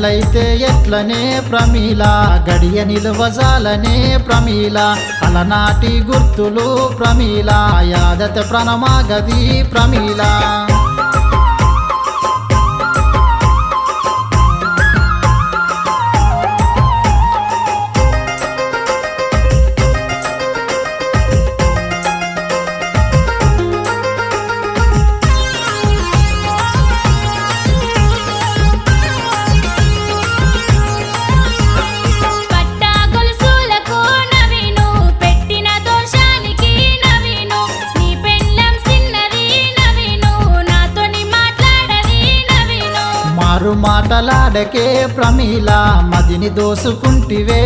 గడియలైతే ఎట్లనే ప్రమీల గడియ నిలువజాలనే ప్రమీల అలనాటి గుర్తులు ప్రమీల యాదత ప్రణమాగది ప్రమీల మాటలాడకే ప్రమీల మదిని దోసుకుంటివే